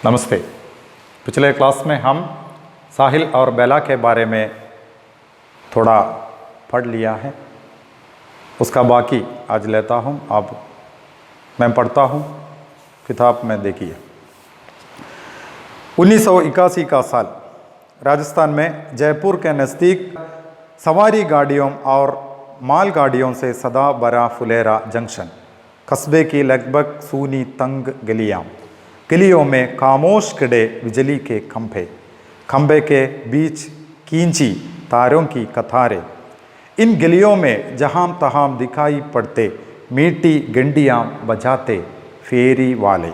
नमस्ते। पिछले क्लास में हम साहिल और बेला के बारे में थोड़ा पढ़ लिया है, उसका बाकी आज लेता हूँ। अब मैं पढ़ता हूँ, किताब में देखिए। 1981 का साल, राजस्थान में जयपुर के नज़दीक सवारी गाड़ियों और मालगाड़ियों से सदा भरा फुलेरा जंक्शन, कस्बे की लगभग सूनी तंग गलियों में खामोश खड़े बिजली के खंभे के बीच कींची तारों की कतारें। इन गलियों में जहां तहां दिखाई पड़ते मीठी घंटियां बजाते फेरी वाले।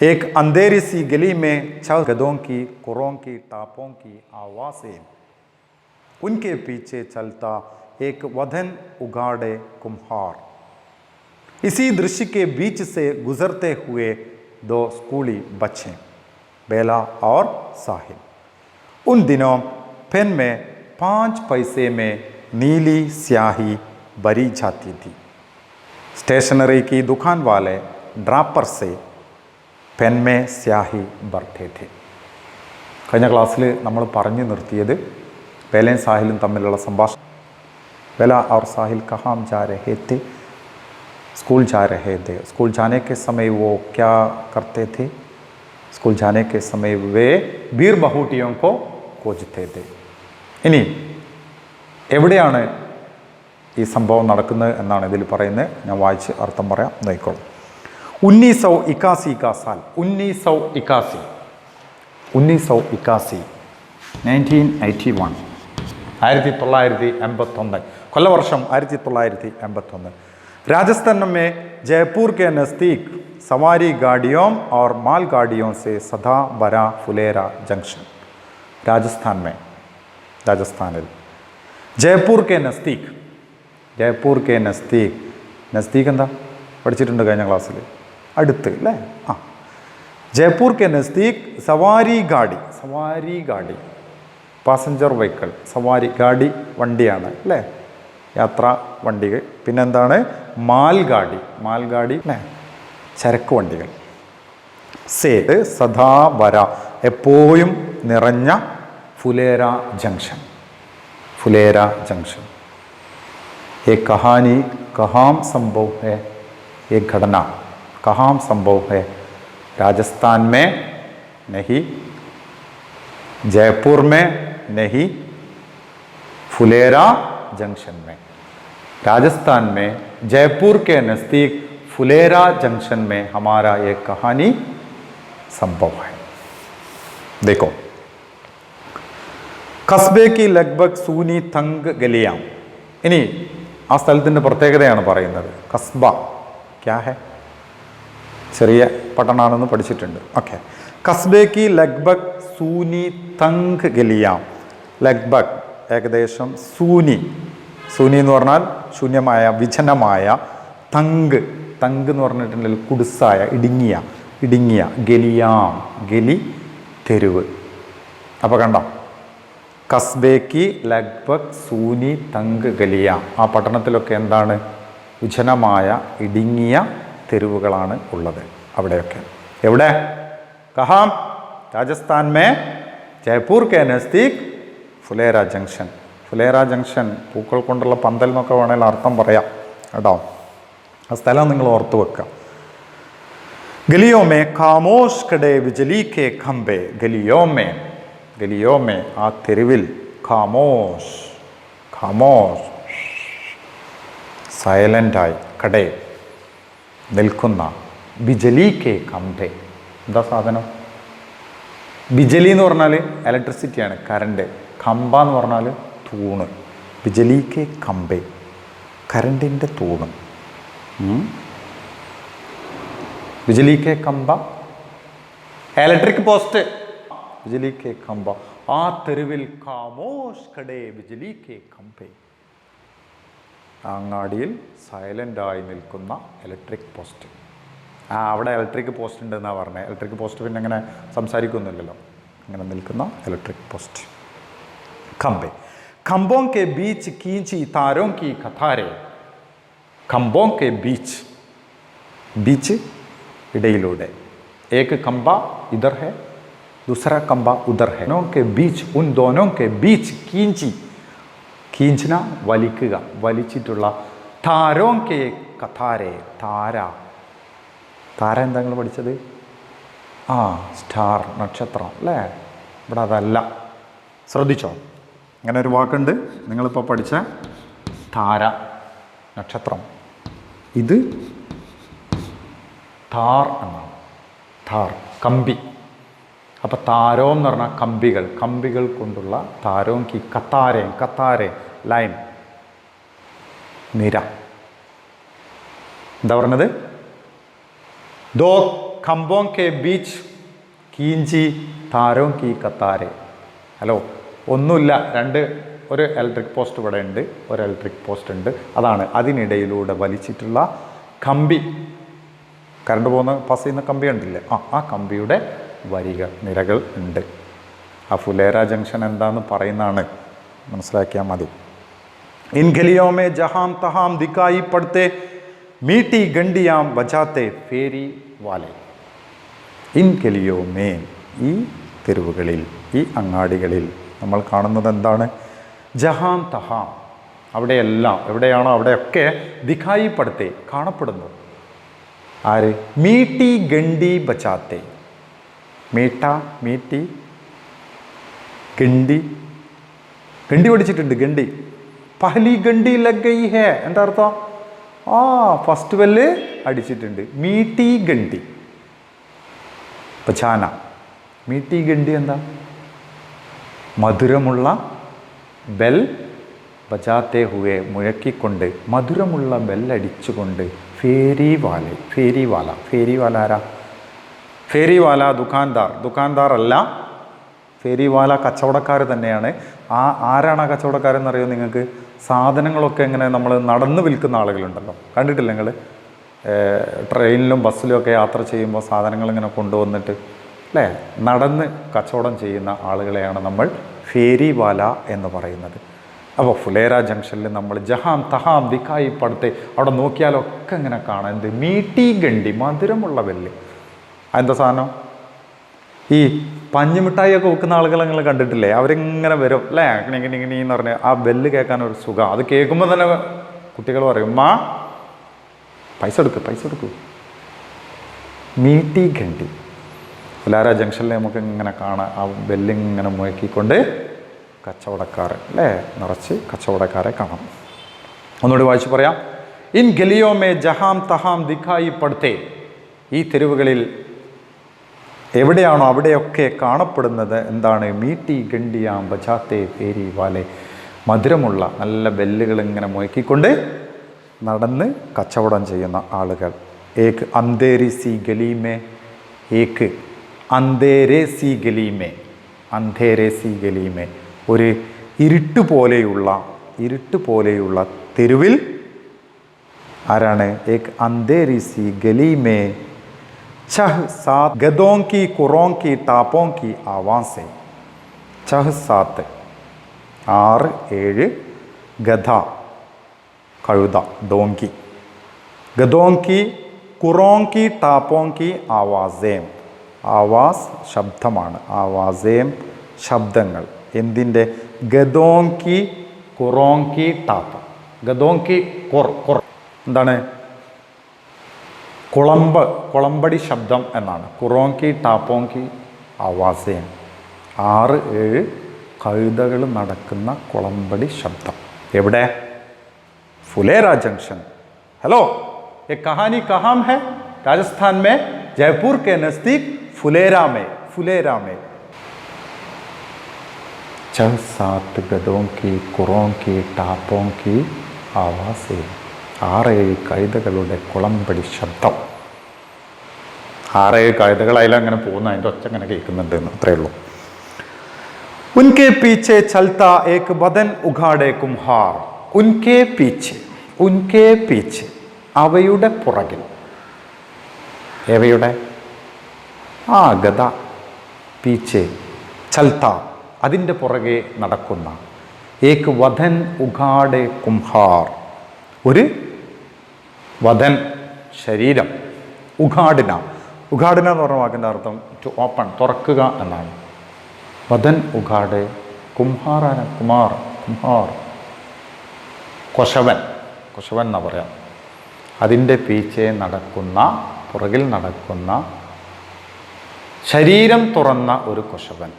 एक अंधेरी सी गली में चल गधों की कुरों की टापों की आवाज़ें। उनके पीछे चलता एक वधन उगाड़े कुम्हार। इसी दृश्य के बीच से गुजरते हुए दो स्कूली बच्चे, बेला और साहिल। उन दिनों पेन में 5 पैसे में नीली स्याही भरी जाती थी। स्टेशनरी की दुकान वाले ड्रापर से पेन में स्याही भरते थे। കഴിഞ്ഞ ക്ലാസ്സിൽ നമ്മൾ പറഞ്ഞു നിർത്തിയത് बेला साहिल തമ്മിലുള്ള സംഭാഷണം। बेला और साहिल कहाँ जा रहे थे? स्कूल जा रहे थे। स्कूल जाने के समय वो क्या करते थे? स्कूल जाने के समय वे बीर बहुटियों को खोजते थे। ഇനി എവിടെയാണ് ഈ സംഭവം നടക്കുന്നത് എന്നാണ് ഇതിൽ പറയുന്നത്. ഞാൻ വായിച്ച് അർത്ഥം പറയാം, നോക്കിക്കോളൂ. 1981 का साल, 1981 1981 1981 കൊല്ലവർഷം 1981। राजस्थान में जयपुर के नज़दीक सवारी गाड़ियों और मालगाड़ियों से सदा भरा फुलेरा जंक्शन। राजस्थान जयपुर के नज़दीक എന്താ പഠിച്ചിട്ടുണ്ട് കഴിഞ്ഞ ക്ലാസ്സിൽ? അടുത്ത് അല്ലേ? ആ, ജയ്പൂർ के नज़दीक सवारी गाड़ी പാസഞ്ചർ വെഹിക്കിൾ. സവാരി ഗാഡി വണ്ടിയാണ് അല്ലേ, യാത്രാ വണ്ടികൾ. പിന്നെന്താണ്? മാൽഗാഡി അല്ലേ, ചരക്ക് വണ്ടികൾ. സേ സദാ ഭര എപ്പോഴും നിറഞ്ഞ ഫുലേര ജംഗ്ഷൻ. एक कहानी कहाँ संभव है, एक घटना कहाँ संभव है? राजस्थान में नहीं, जयपुर में नहीं, फुलेरा जंक्शन में। राजस्थान में जयपुर के नज़दीक फुलेरा जंक्शन में हमारा एक कहानी संभव है। देखो, कस्बे की लगभग सूनी तंग गलियां। ഇനി ആ സ്ഥലത്തിൻ്റെ പ്രത്യേകതയാണ് പറയുന്നത്. കസ്ബ ക്യാ ഹെ? ചെറിയ പട്ടണമാണെന്ന് പഠിച്ചിട്ടുണ്ട്. ഓക്കെ. കസ്ബേ കി ലഗ്ബഗ് സൂനി തങ് ഗലിയാം. ലഗ്ബഗ് ഏകദേശം, സൂനി എന്ന് പറഞ്ഞാൽ ശൂന്യമായ, വിജനമായ. തങ് എന്ന് പറഞ്ഞിട്ടുണ്ടെങ്കിൽ കുടുസായ, ഇടുങ്ങിയ. ഗലിയാം, ഗലി തെരുവ്. അപ്പോൾ കണ്ടോ, കസ്ബേക്ക് ലഗ്ബഗ് സൂനി തങ് ഗലിയ. ആ പട്ടണത്തിലൊക്കെ എന്താണ്? വിജനമായ, ഇടുങ്ങിയ തെരുവുകളാണ് ഉള്ളത് അവിടെയൊക്കെ. എവിടെ? Kahaan? Rajasthan may Jaipur K നസ്ദീക് Phulera junction. പൂക്കൾ കൊണ്ടുള്ള പന്തൽ എന്നൊക്കെ വേണമെങ്കിൽ അർത്ഥം പറയാം കേട്ടോ. ആ സ്ഥലം നിങ്ങൾ ഓർത്തു വെക്കുക. ഗലിയോ may Khamosh ഖഡേ Bijli K ഖംബേ. ഗലിയോ may ആ തെരുവിൽ, ഖാമോഷ് സൈലൻ്റായി, കടേ നിൽക്കുന്ന, ബിജലി കെ ഖംബേ. എന്താ സാധനം? ബിജലി എന്ന് പറഞ്ഞാൽ ഇലക്ട്രിസിറ്റിയാണ്, കറണ്ട്. ഖംബ എന്ന് പറഞ്ഞാൽ തൂണ്. ബിജലി കെ ഖംബേ, കറണ്ടിൻ്റെ തൂണ്. ബിജലി കെ ഖംബ, ഇലക്ട്രിക് പോസ്റ്റ്. ബിജലി കെ ഖംബ, ആ തെരുവിൽ ഖാമോഷ് ഖഡേ ബിജലി കെ ഖംബേ. അങ്ങാടിയിൽ സൈലൻ്റായി നിൽക്കുന്ന ഇലക്ട്രിക് പോസ്റ്റ്. അവിടെ ഇലക്ട്രിക് പോസ്റ്റ് ഉണ്ടെന്നാണ് പറഞ്ഞത്. ഇലക്ട്രിക് പോസ്റ്റ് പിന്നെ അങ്ങനെ സംസാരിക്കൊന്നുമില്ലല്ലോ. അങ്ങനെ നിൽക്കുന്ന ഇലക്ട്രിക് പോസ്റ്റ്. ഖംബേ. खंभों के बीच खींची तारों की कतारें. खंभों के बीच ഇടയിലൂടെ, एक खंबा इधर है, दूसरा खंबा उधर है, दोनों के बीच, उन दोनों के बीच खींची, खींचना വലിക്കുക, വലിച്ചിട്ടുള്ള താരോं के കഥാരെ, താര, താര എന്താ നിങ്ങൾ പഠിച്ചത്? സ്റ്റാർ, നക്ഷത്രം അല്ലേ? ഇവിടെ അതല്ല, ശ്രദ്ധിച്ചോ. അങ്ങനെ ഒരു വാക്കുണ്ട് നിങ്ങളിപ്പോൾ പഠിച്ച താര, നക്ഷത്രം. ഇത് താർ എന്നാണ്, താർ, കമ്പി. അപ്പോൾ താരോ എന്ന് പറഞ്ഞാൽ കമ്പികൾ, കമ്പികൾ കൊണ്ടുള്ള താരോം കി കത്താരെ, കത്താരെ ലൈൻ, നിര. എന്താ പറഞ്ഞത്? ദോ ഖംബോं के बीच खींची താരോं की കത്താരെ. ഹലോ, ഒന്നുമില്ല, ഒരു ഇലക്ട്രിക് പോസ്റ്റ് ഇവിടെ ഉണ്ട്, ഒരു ഇലക്ട്രിക് പോസ്റ്റ് ഉണ്ട്, അതാണ് അതിനിടയിലൂടെ വലിച്ചിട്ടുള്ള കമ്പി, കറണ്ട് പോകുന്ന പാസ് ചെയ്യുന്ന കമ്പി ഉണ്ടല്ലേ, ആ കമ്പിയുടെ വരികൾ, നിരകൾ ഉണ്ട്. ആ ഫുലേര ജംഗ്ഷൻ എന്താന്ന് പറയുന്നതാണ്, മനസ്സിലാക്കിയാൽ മതി. ഇൻ ഗലിയോ മേ ജഹാം തഹാം ദിക്കായി പടുത്തെ മീട്ടി ഗണ്ടിയാം ബജാത്തെ ഫേരി വാലെ. ഇൻ ഗലിയോ മേ, ഈ തെരുവുകളിൽ, ഈ അങ്ങാടികളിൽ നമ്മൾ കാണുന്നത് എന്താണ്? ജഹാം തഹാം, അവിടെയെല്ലാം, എവിടെയാണോ അവിടെയൊക്കെ ദിഖായി പടുത്തെ, കാണപ്പെടുന്നു. ആര്? മീട്ടി ഗണ്ടി ബച്ചാത്തെ. മീട്ട, മീട്ടി, ഗണ്ടി, ഗണ്ടി പഠിച്ചിട്ടുണ്ട്, ഗണ്ടി. പഹലി ഗണ്ടി ലഗ് ഗയി ഹേ, എന്താ അർത്ഥം? ഫസ്റ്റ് വെല്ല് അടിച്ചിട്ടുണ്ട്. മീട്ടി ഗണ്ടി ബച്ചാന. മീട്ടി ഗണ്ടി എന്താ? മധുരമുള്ള ബെൽ ബജാത്തെ ഹുവേ, മുഴക്കിക്കൊണ്ട്, മധുരമുള്ള ബെല്ലടിച്ചുകൊണ്ട്. ഫേരി വാലെ, ഫേരി വാല, ഫേരി വാല ആരാ? ഫേരി വാല ദുക്കാൻദാർ, ദുക്കാൻദാർ അല്ല, ഫേരി വാല കച്ചവടക്കാർ തന്നെയാണ്. ആരാണ് ആ കച്ചവടക്കാരെന്നറിയോ നിങ്ങൾക്ക്? സാധനങ്ങളൊക്കെ ഇങ്ങനെ നമ്മൾ നടന്ന് വിൽക്കുന്ന ആളുകളുണ്ടല്ലോ, കണ്ടിട്ടില്ല നിങ്ങൾ? ട്രെയിനിലും ബസ്സിലും ഒക്കെ യാത്ര ചെയ്യുമ്പോൾ സാധനങ്ങൾ ഇങ്ങനെ കൊണ്ടുവന്നിട്ട് അല്ലേ, നടന്ന് കച്ചവടം ചെയ്യുന്ന ആളുകളെയാണ് നമ്മൾ ഫേരി വാല എന്ന് പറയുന്നത്. അപ്പോൾ ഫുലേര ജംഗ്ഷനിൽ നമ്മൾ ജഹാം തഹാം ദിക്കായി പടുത്തെ, അവിടെ നോക്കിയാലൊക്കെ ഇങ്ങനെ കാണാം. എന്ത്? മീട്ടി ഗണ്ടി, മധുരമുള്ള ബെല്ല്. എന്താ സാധനം? ഈ പഞ്ഞിമിഠായിയൊക്കെ വെക്കുന്ന ആളുകൾ നിങ്ങൾ കണ്ടിട്ടില്ലേ? അവരിങ്ങനെ വരും അല്ലേ, കിണിങ്ങിണിങ്ങിണി എന്ന് പറഞ്ഞ് ആ ബെല്ല് കേൾക്കാനൊരു സുഖം. അത് കേൾക്കുമ്പോൾ തന്നെ കുട്ടികൾ പറയും, ഉമ്മാ പൈസ എടുക്ക്, പൈസ എടുക്കൂ. മീട്ടി ഗണ്ടി. ഫുലേര ജംഗ്ഷനിൽ നമുക്ക് ഇങ്ങനെ കാണാം, ആ ബെല്ലിങ്ങനെ മുഴക്കിക്കൊണ്ട് കച്ചവടക്കാർ അല്ലേ, നിറച്ച് കച്ചവടക്കാരെ കാണാം. ഒന്നുകൂടി വായിച്ച് പറയാം. ഇൻ ഗലിയോ മേ ജഹാം തഹാം ദിഖായി പടുത്തെ, ഈ തെരുവുകളിൽ എവിടെയാണോ അവിടെയൊക്കെ കാണപ്പെടുന്നത് എന്താണ്? മീട്ടി ഗണ്ടിയാം ബജാത്തെ ഫേരി വാലെ, മധുരമുള്ള നല്ല ബെല്ലുകൾ ഇങ്ങനെ മുഴക്കിക്കൊണ്ട് നടന്ന് കച്ചവടം ചെയ്യുന്ന ആളുകൾ. ഏക്ക് അന്തേരി സി ഗലീമേ, ഏക്ക് അന്തേരെ സി ഗലീമേ, അന്ധേരെ സി ഗലീമേ, ഒരു ഇരുട്ട് പോലെയുള്ള തെരുവിൽ ആരാണ്? ഏക്ക് അന്തേരി സി ഗലീമേ ചഹ് സാത്ത് ഗദോं की कुरों की टापों की आवाज़ से. ചഹ് സാത്ത് 6 7, ഗധ കഴുത, ഡോങ്കി. ഗദോं की कुरों की टापों की आवाज़ें, ആവാസ് ശബ്ദമാണ്, ആവാസേം ശബ്ദങ്ങൾ. എന്തിൻ്റെ? ഗദോं की कुरों की टाप, ഗദോं की കുർ എന്താണ്? കുളമ്പടി ശബ്ദം എന്നാണ്. കുറോങ്കി ടാപ്പോങ്കി ആവാസേൻ, 6 7 കഴുതകൾ നടക്കുന്ന കുളമ്പടി ശബ്ദം. എവിടെ? ഫുലേര ജംഗ്ഷൻ. ഹലോ, ये कहानी कहाँ है? राजस्थान में जयपुर के नज़दीक फुलेरा में. फुलेरा में 6 7 गधों की कुरों की टापों की आवाज़ें, 6 7 കഴുതകളുടെ കുളമ്പടി ശബ്ദം. 6 7 കഴുതകൾ അതിലങ്ങനെ പോകുന്ന, അതിൻ്റെ ഒച്ച അങ്ങനെ കേൾക്കുന്നുണ്ട് എന്ന് അത്രയേ ഉള്ളൂ. ഉൻകെ പീച്ചെ ചൽത്ത ഏക് ബദൻ ഉഘാടെ കുംഹാർ. ഉൻകെ പീച്ചെ, ഉൻകെ പീച്ചെ, അവയുടെ പുറകിൽ. എവയുടെ? ഗദ. പീച്ചെ ചൽത്ത, അതിൻ്റെ പുറകെ നടക്കുന്ന. ഏക് വധൻ ഉഘാടെ കുംഹാർ, ഒരു വധൻ ശരീരം, ഉഘാടിന ഉഘാടന എന്ന് പറഞ്ഞ വാക്കിൻ്റെ അർത്ഥം ടു ഓപ്പൺ, തുറക്കുക എന്നാണ്. ബദൻ ഉഘാട്, കുംഹാറാന കുമാർ, കുംഹാർ, കൊശവൻ, കൊശവൻ എന്നാ പറയാം. അതിൻ്റെ പീച്ചെ നടക്കുന്ന, പുറകിൽ നടക്കുന്ന, ശരീരം തുറന്ന ഒരു കൊശവൻ.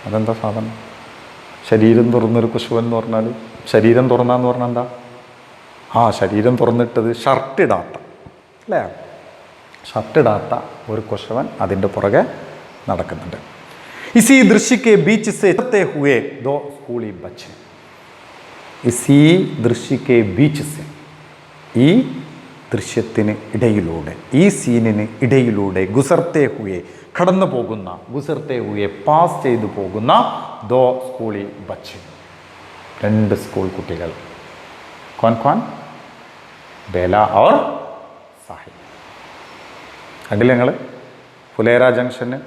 അതെന്താ സാധനം? ശരീരം തുറന്നൊരു കൊശവൻ എന്ന് പറഞ്ഞാൽ, ശരീരം തുറന്നാന്ന് പറഞ്ഞാൽ എന്താ? ശരീരം തുറന്നിട്ടത് ഷർട്ടിടാത്ത, അല്ലേ? ഷർട്ടിടാത്ത ഒരു കൊശവൻ അതിൻ്റെ പുറകെ നടക്കുന്നുണ്ട്. ഇസി ദൃശ്യക്ക് ബീച്ച് സേ ചത്തെ ഹുവേ ദോ സ്കൂളി ബച്ചെ. ഇസി ദൃശ്യക്ക് ബീച്ച് സേ, ഈ ദൃശ്യത്തിന് ഇടയിലൂടെ, ഈ സീനിന് ഇടയിലൂടെ, ഗുസർത്തെ ഹുയെ, കടന്നു പോകുന്ന, ഗുസർത്തെ ഹുയെ, പാസ് ചെയ്തു പോകുന്ന, ദോ സ്കൂളി ബച്ചെ, 2 സ്കൂൾ കുട്ടികൾ. കോൻ കോൻ? ബേല ഓർ സാഹിബ്. കണ്ടില്ല ഞങ്ങൾ ഫുലേര ജംഗ്ഷന്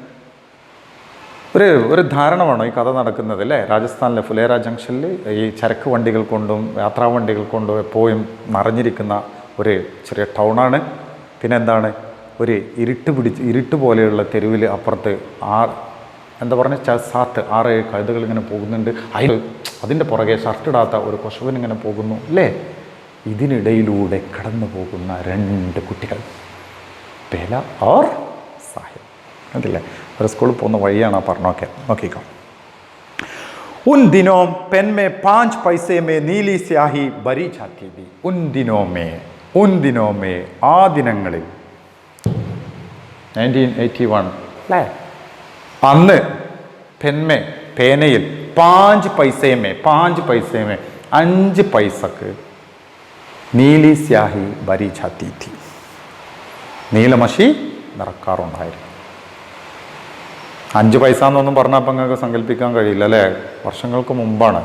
ഒരു ധാരണ വേണം ഈ കഥ നടക്കുന്നത്, അല്ലേ? രാജസ്ഥാനിലെ ഫുലേര ജംഗ്ഷനിൽ ഈ ചരക്ക് വണ്ടികൾ കൊണ്ടും യാത്രാ വണ്ടികൾ കൊണ്ടും എപ്പോഴും നിറഞ്ഞിരിക്കുന്ന ഒരു ചെറിയ ടൗണാണ്. പിന്നെ എന്താണ്, ഒരു ഇരുട്ട് പോലെയുള്ള തെരുവിൽ അപ്പുറത്ത് എന്താ പറഞ്ഞ 7-8 കഴുതകൾ ഇങ്ങനെ പോകുന്നുണ്ട്. അതിൻ്റെ പുറകെ ഷർട്ടിടാത്ത ഒരു കൊശവൻ ഇങ്ങനെ പോകുന്നു, അല്ലേ? ഇതിനിടയിലൂടെ കടന്നു പോകുന്ന 2 കുട്ടികൾ, ബേല ഓർ സാഹിബ്. അതില്ലേ, ഒരു സ്കൂളിൽ പോകുന്ന വഴിയാണ് പറഞ്ഞൊക്കെ. നോക്കിക്കോ. ഉൻ ദിനോ പെൻ മേ 5 പൈസേ മേ നീലി സ്യാഹി ബരി ജാത്തി थी. ഉൻ ദിനോ മേ, ആ ദിനങ്ങളിൽ, 1981, അല്ലേ? അന്ന് പെൻമേ, പേനയിൽ, 5 പൈസേ മേ 5 പൈസക്ക് നീലി സ്യാഹി ബരി ജാത്തി थी, നീലമഷി നിറക്കാറുണ്ടായിരുന്നു. 5 പൈസ എന്നൊന്നും പറഞ്ഞപ്പോൾ നിങ്ങൾക്ക് സങ്കല്പിക്കാൻ കഴിയില്ല, അല്ലേ? വർഷങ്ങൾക്ക് മുമ്പാണ്.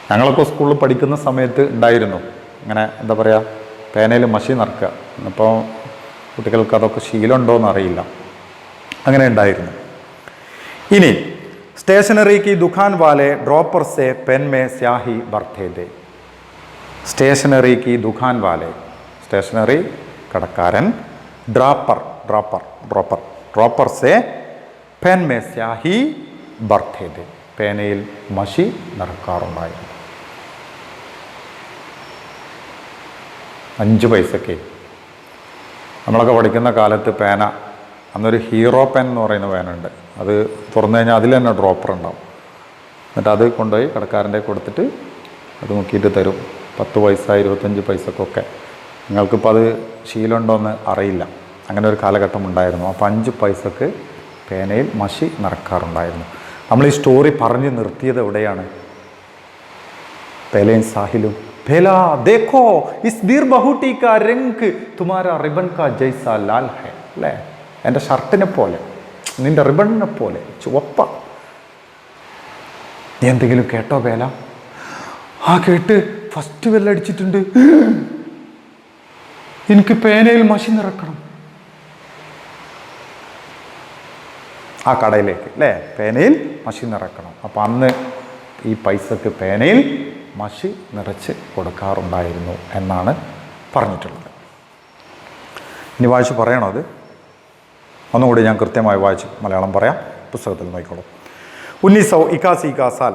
ഞങ്ങളൊക്കെ സ്കൂളിൽ പഠിക്കുന്ന സമയത്ത് ഉണ്ടായിരുന്നു ഇങ്ങനെ, എന്താ പറയുക, പേനയിൽ മഷി നിറക്കുക. ഇപ്പോൾ കുട്ടികൾക്ക് അതൊക്കെ ശീലമുണ്ടോയെന്ന് അറിയില്ല. അങ്ങനെ ഉണ്ടായിരുന്നു. ഇനി സ്റ്റേഷനറി की दुकान वाले ड्रॉपर से पेन में स्याही भरते थे. സ്റ്റേഷനറി की दुकान वाले, സ്റ്റേഷനറി കടക്കാരൻ, ഡ്രോപ്പർ സെ പെൻ മേ സ്യാഹി ഭർത്തെ थे, പേനയിൽ മഷി നിറക്കാറുണ്ടായിരുന്നു. 5 പൈസയ്ക്ക്. നമ്മളൊക്കെ പഠിക്കുന്ന കാലത്ത് പേന, അന്നൊരു ഹീറോ പെൻ എന്ന് പറയുന്ന പേനുണ്ട്. അത് തുറന്നു കഴിഞ്ഞാൽ അതിൽ തന്നെ ഡ്രോപ്പർ ഉണ്ടാവും. എന്നിട്ട് അത് കൊണ്ടുപോയി കടക്കാരൻ്റെ കൊടുത്തിട്ട് അത് നോക്കിയിട്ട് തരും. 10 പൈസ 25 പൈസക്കൊക്കെ. നിങ്ങൾക്കിപ്പോൾ അത് ശീലമുണ്ടോയെന്ന് അറിയില്ല. അങ്ങനെ ഒരു കാലഘട്ടം ഉണ്ടായിരുന്നു. അപ്പോൾ 5 പൈസക്ക് പേനയിൽ മഷി നിറക്കാറുണ്ടായിരുന്നു. നമ്മൾ ഈ സ്റ്റോറി പറഞ്ഞ് നിർത്തിയത് എവിടെയാണ്? പേലയും സാഹിലും. പേലാ ദേഖോ ഇസ് ദീർ ബഹൂട്ടി കാ രംഗ് തുമാരാ റിബൺ കാ ജൈസാ ലാൽ ഹൈ, അല്ലേ? എൻ്റെ ഷർട്ടിനെ പോലെ, നിൻ്റെ റിബണിനെ പോലെ ചുവപ്പ. നീ എന്തെങ്കിലും കേട്ടോ പേല? കേട്ട് ഫസ്റ്റ് ബെല്ലടിച്ചിട്ടുണ്ട്. എനിക്ക് പേനയിൽ മഷി നിറക്കണം. ആ കടയിലേക്ക്, അല്ലേ? പേനയിൽ മഷി നിറക്കണം. അപ്പം അന്ന് ഈ പൈസക്ക് പേനയിൽ മഷി നിറച്ച് കൊടുക്കാറുണ്ടായിരുന്നു എന്നാണ് പറഞ്ഞിട്ടുള്ളത്. ഇനി വായിച്ച് പറയണോ? അത് ഒന്നുകൂടി ഞാൻ കൃത്യമായി വായിച്ച് മലയാളം പറയാം. പുസ്തകത്തിൽ നോക്കിക്കോളൂ. 1981 का साल,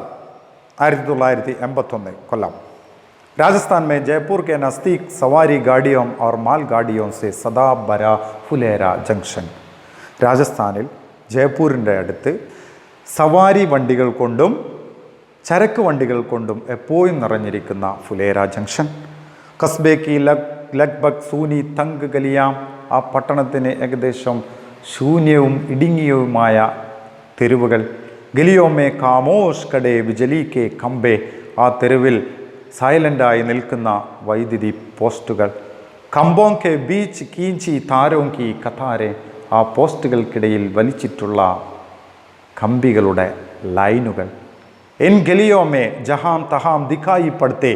1981 കൊല്ലം. राजस्थान में जयपुर के नज़दीक सवारी गाड़ियों और माल गाड़ियों से सदा भरा फुलेरा जंक्शन. രാജസ്ഥാനിൽ ജയ്പൂരിൻ്റെ അടുത്ത് സവാരി വണ്ടികൾ കൊണ്ടും ചരക്ക് വണ്ടികൾ കൊണ്ടും എപ്പോഴും നിറഞ്ഞിരിക്കുന്ന ഫുലേര ജംഗ്ഷൻ. കസ്ബേക്ക് ലഗ്ഭഗ് സൂനി തങ്ക് ഗലിയാം, ആ പട്ടണത്തിന് ഏകദേശം ശൂന്യവും ഇടുങ്ങിയവുമായ തെരുവുകൾ. ഗലിയോമേ കാമോഷ് കടേ ബിജലി കെ കമ്പേ, ആ തെരുവിൽ സൈലൻ്റായി നിൽക്കുന്ന വൈദ്യുതി പോസ്റ്റുകൾ. കമ്പോം കെ ബീച്ച് കീഞ്ചി താരോം കി കഥാരെ, ആ പോസ്റ്റുകൾക്കിടയിൽ വലിച്ചിട്ടുള്ള കമ്പികളുടെ ലൈനുകൾ. എൻ ഗലിയോമേ ജഹാം തഹാം ദിഖായി പടുത്തെ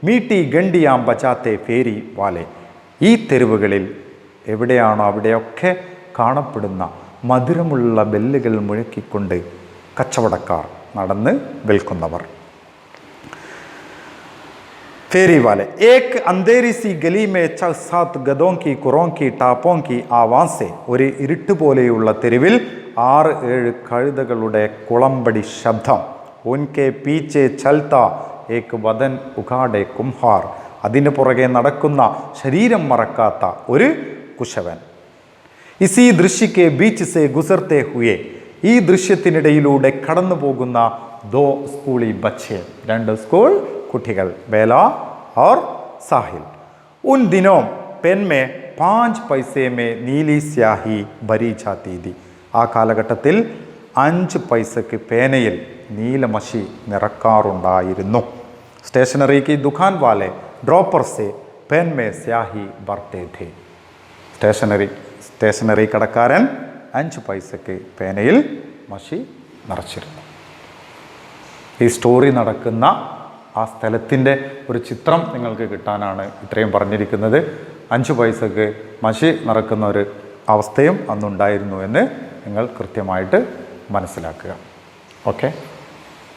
മീട്ടി ഗണ്ടിയാം ബച്ചാത്തെ ഫേരി വാലെ, ഈ തെരുവുകളിൽ എവിടെയാണോ അവിടെയൊക്കെ കാണപ്പെടുന്ന മധുരമുള്ള ബെല്ലുകൾ മുഴക്കിക്കൊണ്ട് കച്ചവടക്കാർ നടന്ന് വിൽക്കുന്നവർ. फेरी वाले एक अंधेरी सी गली में 6-7 गधों की कुरों की टापों की आवाज से ഒരു ഇരുട്ട് പോലെയുള്ള തെരുവിൽ 6-7 കഴുതകളുടെ കുളമ്പടി ശബ്ദം ഉൻകെ പീച്ചെ ചൽത്ത ഏക് വദൻ ഉഘാടെ കുംഹാർ അതിന് പുറകെ നടക്കുന്ന ശരീരം മറക്കാത്ത ഒരു കുശവൻ ഇസി ദൃശ്യക്കെ ബീച്ച് സെ ഗുസർത്തെ ഹുയെ ഈ ദൃശ്യത്തിനിടയിലൂടെ കടന്നു പോകുന്ന ദോ സ്കൂളി ബച്ചെ 2 സ്കൂൾ कुठिकल बेला और साहिल उन दिनों पेन में 5 पैसे में नीली स्याही भरी जाती थी ആ കാലഘട്ടത്തിൽ 5 പൈസയ്ക്ക് പേനയിൽ നീലമഷി നിറക്കാറുണ്ടായിരുന്നു സ്റ്റേഷനറി की दुकान वाले ड्रॉपर से पेन में स्याही भरते थे സ്റ്റേഷനറി കടക്കാരൻ 5 പൈസയ്ക്ക് പേനയിൽ മഷി നിറച്ചിരുന്നു ഈ സ്റ്റോറി നടക്കുന്ന ആ സ്ഥലത്തിൻ്റെ ഒരു ചിത്രം നിങ്ങൾക്ക് കിട്ടാനാണ് ഇത്രയും പറഞ്ഞിരിക്കുന്നത് 5 പൈസക്ക് മഷി നിറക്കുന്ന ഒരു അവസ്ഥയും അന്നുണ്ടായിരുന്നു എന്ന് നിങ്ങൾ കൃത്യമായിട്ട് മനസ്സിലാക്കുക. ഓക്കെ.